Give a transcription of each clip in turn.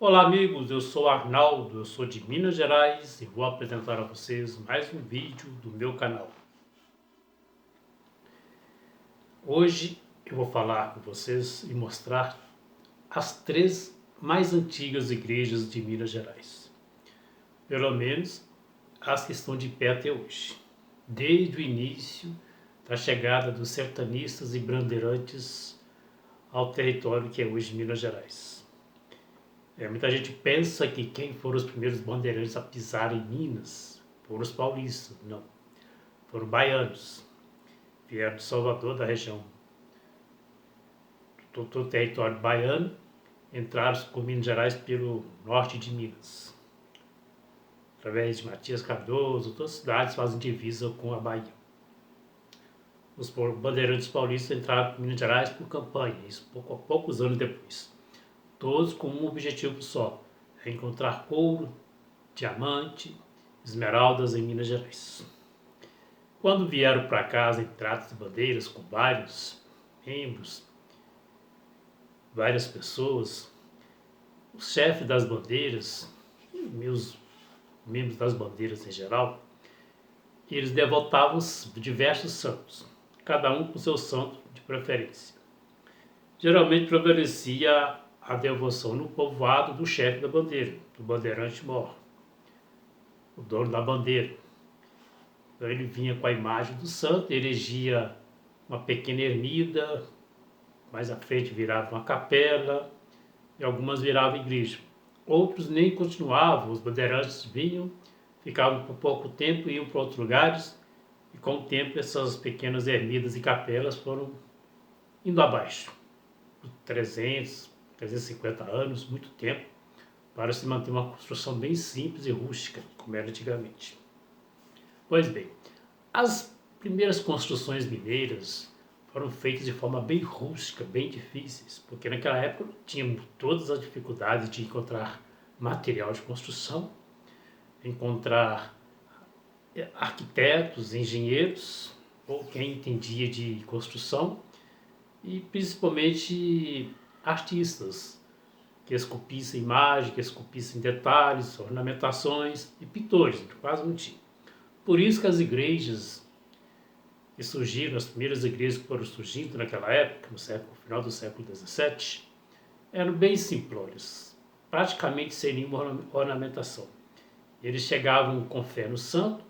Olá amigos, eu sou Arnaldo, eu sou de Minas Gerais e vou apresentar a vocês mais um vídeo do meu canal. Hoje eu vou falar com vocês e mostrar as três mais antigas igrejas de Minas Gerais. Pelo menos as que estão de pé até hoje. Desde o início da chegada dos sertanistas e bandeirantes ao território que é hoje Minas Gerais. Muita gente pensa que quem foram os primeiros bandeirantes a pisar em Minas foram os paulistas. Não. Foram baianos. Vieram de Salvador, da região do território baiano, entraram por Minas Gerais pelo norte de Minas. Através de Matias Cardoso, todas as cidades fazem divisa com a Bahia. Os bandeirantes paulistas entraram por Minas Gerais por campanha, isso poucos anos depois. Todos com um objetivo só: encontrar couro, diamante, esmeraldas em Minas Gerais. Quando vieram para cá as entradas de bandeiras com vários membros, várias pessoas, os chefes das bandeiras, meus membros das bandeiras em geral, eles devotavam diversos santos, cada um com seu santo de preferência. Geralmente prevalecia a devoção no povoado do chefe da bandeira, do bandeirante mor, o dono da bandeira. Então ele vinha com a imagem do santo, erigia uma pequena ermida, mais à frente virava uma capela, e algumas viravam igreja. Outros nem continuavam, os bandeirantes vinham, ficavam por pouco tempo, iam para outros lugares, e com o tempo essas pequenas ermidas e capelas foram indo abaixo. 350 anos, muito tempo, para se manter uma construção bem simples e rústica, como era antigamente. Pois bem, as primeiras construções mineiras foram feitas de forma bem rústica, bem difíceis, porque naquela época tínhamos todas as dificuldades de encontrar material de construção, encontrar arquitetos, engenheiros, ou quem entendia de construção, e principalmente artistas que esculpissem imagem, que esculpissem detalhes, ornamentações, e pintores, quase não tinha. Por isso que as igrejas que surgiram, as primeiras igrejas que foram surgindo naquela época, no final do século XVII, eram bem simplórias, praticamente sem nenhuma ornamentação. Eles chegavam com fé no santo,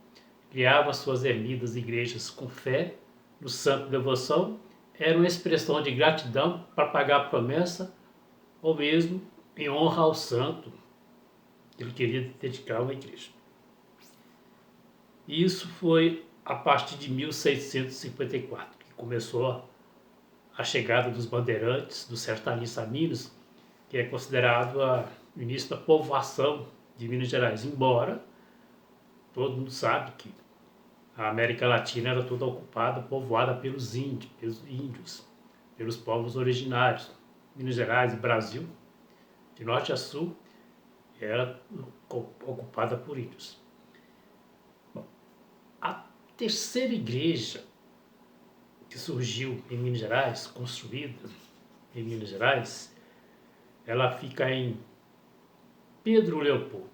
criavam as suas ermidas e igrejas com fé no santo de devoção, era uma expressão de gratidão para pagar a promessa, ou mesmo em honra ao santo que ele queria dedicar uma igreja. E isso foi a partir de 1654, que começou a chegada dos bandeirantes, dos sertanistas a Minas, que é considerado o início da povoação de Minas Gerais, embora todo mundo sabe que a América Latina era toda ocupada, povoada pelos índios, pelos povos originários. Minas Gerais e Brasil, de norte a sul, era ocupada por índios. Bom, a terceira igreja que surgiu em Minas Gerais, construída em Minas Gerais, ela fica em Pedro Leopoldo,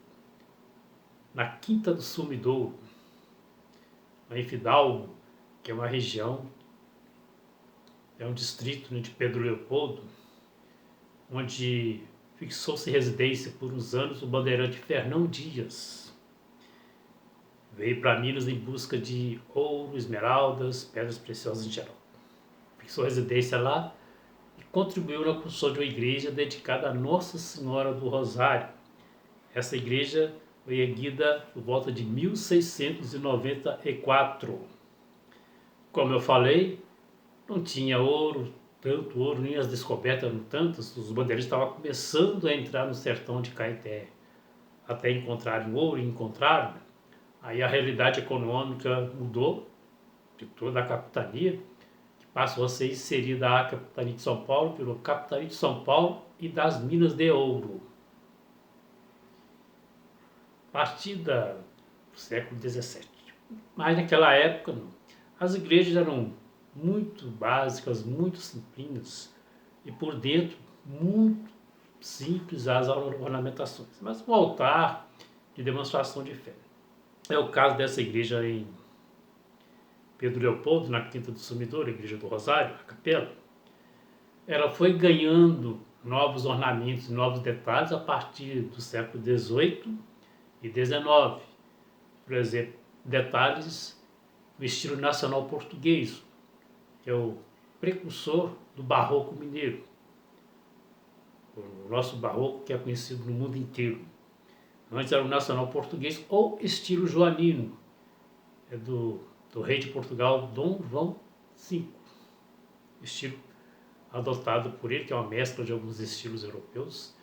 na Quinta do Sumidouro, em Fidalgo, que é uma região, é um distrito de Pedro Leopoldo, onde fixou-se residência por uns anos o bandeirante Fernão Dias. Veio para Minas em busca de ouro, esmeraldas, pedras preciosas em geral. Fixou residência lá e contribuiu na construção de uma igreja dedicada a Nossa Senhora do Rosário. Essa igreja foi erguida por volta de 1694. Como eu falei, não tinha ouro, tanto ouro, nem as descobertas eram tantas, os bandeirantes estavam começando a entrar no sertão de Caeté, até encontrarem ouro, e encontraram. Aí a realidade econômica mudou de toda a capitania, que passou a ser inserida a capitania de São Paulo, pela capitania de São Paulo e das Minas de Ouro. A partir do século XVII. Mas naquela época, não. As igrejas eram muito básicas, muito simplinhas, e por dentro muito simples as ornamentações, mas um altar de demonstração de fé. É o caso dessa igreja em Pedro Leopoldo, na Quinta do Sumidor, a Igreja do Rosário, a capela. Ela foi ganhando novos ornamentos, novos detalhes a partir do século XVIII e XIX. Por exemplo, detalhes do estilo nacional português, que é o precursor do barroco mineiro. O nosso barroco que é conhecido no mundo inteiro. Antes era o nacional português ou estilo joanino, é do rei de Portugal, Dom João V. Estilo adotado por ele, que é uma mescla de alguns estilos europeus,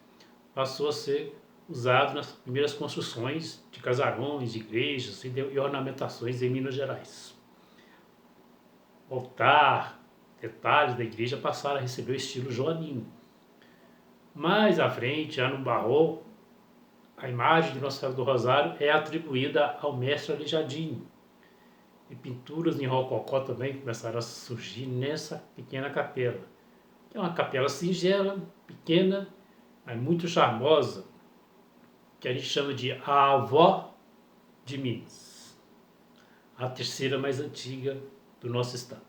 passou a ser usado nas primeiras construções de casarões, de igrejas e ornamentações em Minas Gerais. O altar, detalhes da igreja passaram a receber o estilo joanino. Mais à frente, já no barroco, a imagem de Nossa Senhora do Rosário é atribuída ao mestre Aleijadinho. E pinturas em rococó também começaram a surgir nessa pequena capela. É uma capela singela, pequena, mas muito charmosa, que a gente chama de a avó de Minas, a terceira mais antiga do nosso estado.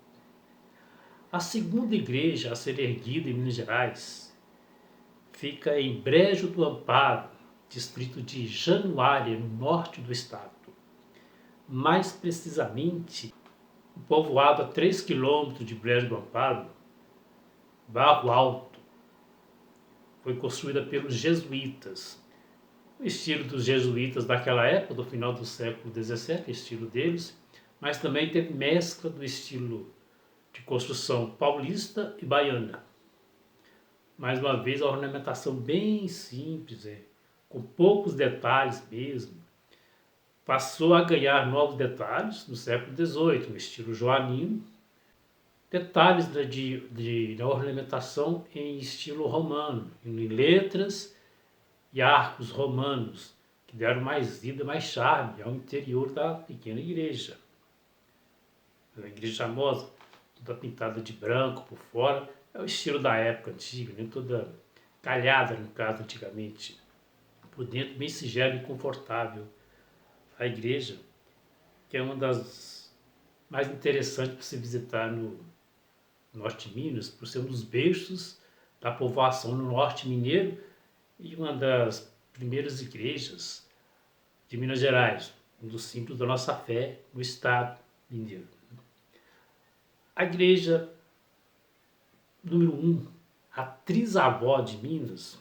A segunda igreja a ser erguida em Minas Gerais fica em Brejo do Amparo, distrito de Januária, no norte do estado. Mais precisamente, um povoado a 3 quilômetros de Brejo do Amparo, Barro Alto, foi construída pelos jesuítas. O estilo dos jesuítas daquela época, do final do século XVII, estilo deles, mas também teve mescla do estilo de construção paulista e baiana. Mais uma vez, a ornamentação bem simples, com poucos detalhes mesmo. Passou a ganhar novos detalhes no século XVIII, no estilo joanino. Detalhes da ornamentação em estilo romano, em letras e arcos romanos, que deram mais vida, mais charme ao interior da pequena igreja. A igreja charmosa, toda pintada de branco por fora, é o estilo da época antiga, né? Toda calhada, no caso, antigamente. Por dentro, bem singela e confortável. A igreja, que é uma das mais interessantes para se visitar no norte de Minas, por ser um dos berços da povoação no norte mineiro e uma das primeiras igrejas de Minas Gerais, um dos símbolos da nossa fé no estado mineiro. A igreja número 1, a trisavó de Minas,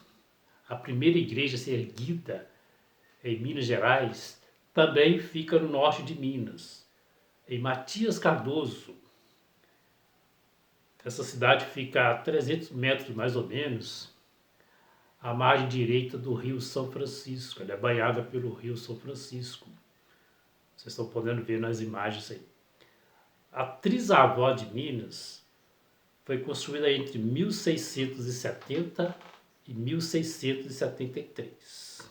a primeira igreja a ser erguida em Minas Gerais, também fica no norte de Minas, em Matias Cardoso. Essa cidade fica a 300 metros, mais ou menos, à margem direita do rio São Francisco. Ela é banhada pelo rio São Francisco. Vocês estão podendo ver nas imagens aí. A trisavó de Minas foi construída entre 1670 e 1673.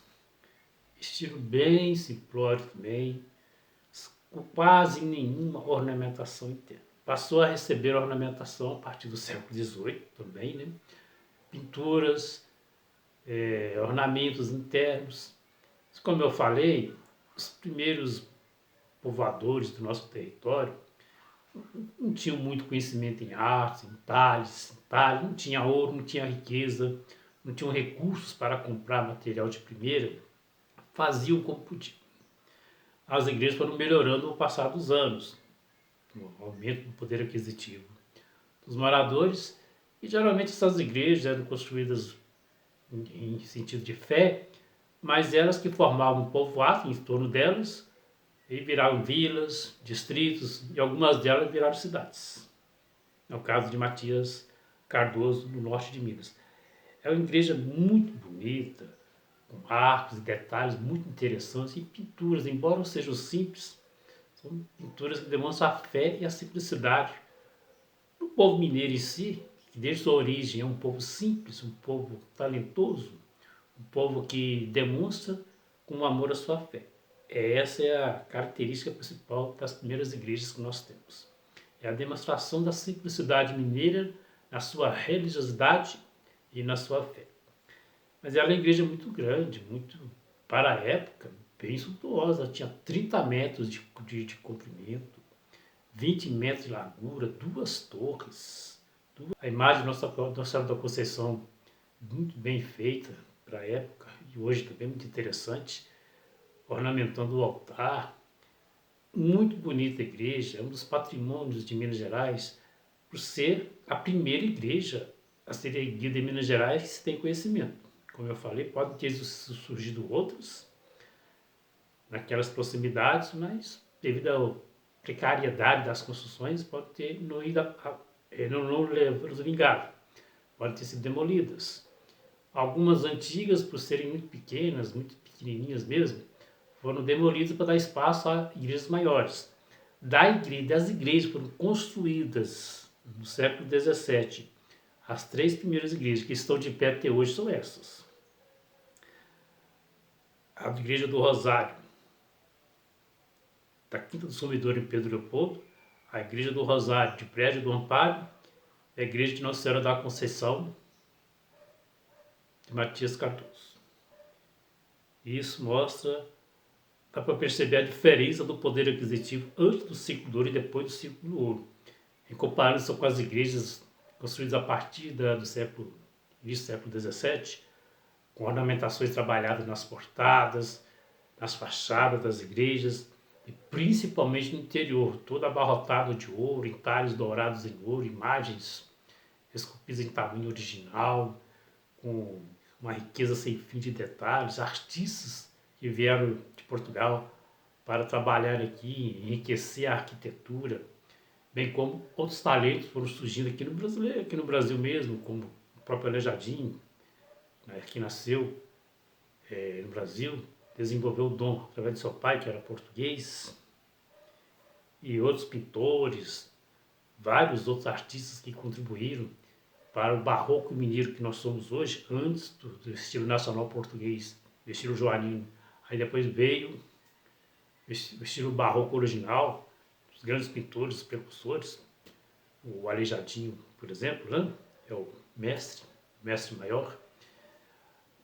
Estilo bem simplório também, com quase nenhuma ornamentação interna. Passou a receber ornamentação a partir do século XVIII também, né? Pinturas, ornamentos internos. Como eu falei, os primeiros povoadores do nosso território não tinham muito conhecimento em arte, em talhes, não tinha ouro, não tinha riqueza, não tinham recursos para comprar material de primeira, faziam como podiam. As igrejas foram melhorando ao passar dos anos, o aumento do poder aquisitivo dos moradores, e geralmente essas igrejas eram construídas em sentido de fé, mas elas que formavam um povoado em torno delas e viraram vilas, distritos, e algumas delas viraram cidades. É o caso de Matias Cardoso, no norte de Minas. É uma igreja muito bonita, com arcos e detalhes muito interessantes e pinturas, embora sejam simples, são pinturas que demonstram a fé e a simplicidade do povo mineiro em si, que desde sua origem é um povo simples, um povo talentoso, um povo que demonstra com amor a sua fé. Essa é a característica principal das primeiras igrejas que nós temos. É a demonstração da simplicidade mineira na sua religiosidade e na sua fé. Mas ela é uma igreja muito grande, muito, para a época, bem suntuosa. Tinha 30 metros de comprimento, 20 metros de largura, duas torres. A imagem de Nossa Senhora da Conceição, muito bem feita para a época, e hoje também muito interessante, ornamentando o altar. Muito bonita a igreja, é um dos patrimônios de Minas Gerais, por ser a primeira igreja a ser erguida em Minas Gerais que se tem conhecimento. Como eu falei, podem ter surgido outros naquelas proximidades, mas devido à precariedade das construções, pode ter não vingado, podem ter sido demolidas. Algumas antigas, por serem muito pequenas, muito pequenininhas mesmo, foram demolidas para dar espaço a igrejas maiores. Das igrejas foram construídas no século XVII. As três primeiras igrejas que estão de pé até hoje são essas. A Igreja do Rosário, da Quinta do Sumidor em Pedro Leopoldo, a Igreja do Rosário de Prédio do Amparo, a Igreja de Nossa Senhora da Conceição de Matias Cardoso. Isso mostra, dá para perceber a diferença do poder aquisitivo antes do século do ouro e depois do século do ouro, em comparação com as igrejas construídas a partir do século, início do século XVII, com ornamentações trabalhadas nas portadas, nas fachadas das igrejas, e principalmente no interior, todo abarrotado de ouro, entalhes dourados em ouro, imagens esculpidas em tamanho original, com uma riqueza sem fim de detalhes, artistas que vieram de Portugal para trabalhar aqui, enriquecer a arquitetura, bem como outros talentos foram surgindo aqui no Brasil mesmo, como o próprio Aleijadinho, né, que nasceu no Brasil, desenvolveu o dom através de seu pai, que era português, e outros pintores, vários outros artistas que contribuíram para o barroco mineiro que nós somos hoje, antes do estilo nacional português, do estilo joanino. Aí depois veio o estilo barroco original, os grandes pintores, os precursores, o Aleijadinho, por exemplo, né? É o mestre maior.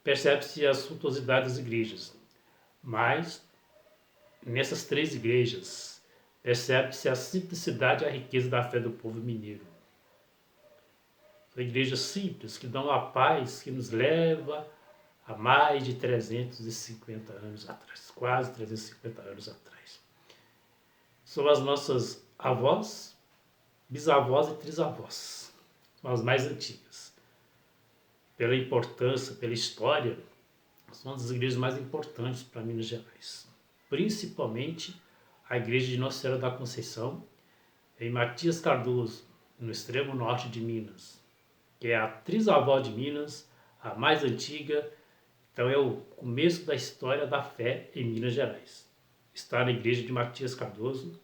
Percebe-se a suntuosidade das igrejas, mas nessas três igrejas percebe-se a simplicidade e a riqueza da fé do povo mineiro. São igrejas simples que dão a paz que nos leva a mais de 350 anos atrás, quase 350 anos atrás. São as nossas avós, bisavós e trisavós, são as mais antigas. Pela importância, pela história, são uma das igrejas mais importantes para Minas Gerais. Principalmente a igreja de Nossa Senhora da Conceição, em Matias Cardoso, no extremo norte de Minas, que é a trisavó de Minas, a mais antiga. Então é o começo da história da fé em Minas Gerais. Está na igreja de Matias Cardoso,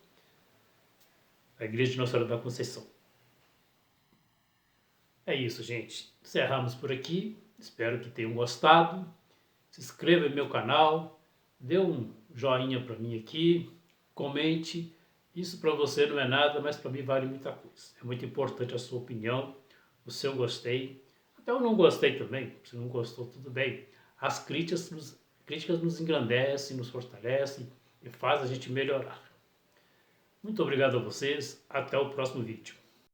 a igreja de Nossa Senhora da Conceição. É isso, gente. Encerramos por aqui. Espero que tenham gostado. Se inscreva no meu canal, dê um joinha para mim aqui, comente. Isso para você não é nada, mas para mim vale muita coisa. É muito importante a sua opinião, o seu gostei. Até eu não gostei também, se não gostou, tudo bem. As críticas nos engrandecem, nos fortalecem e fazem a gente melhorar. Muito obrigado a vocês. Até o próximo vídeo.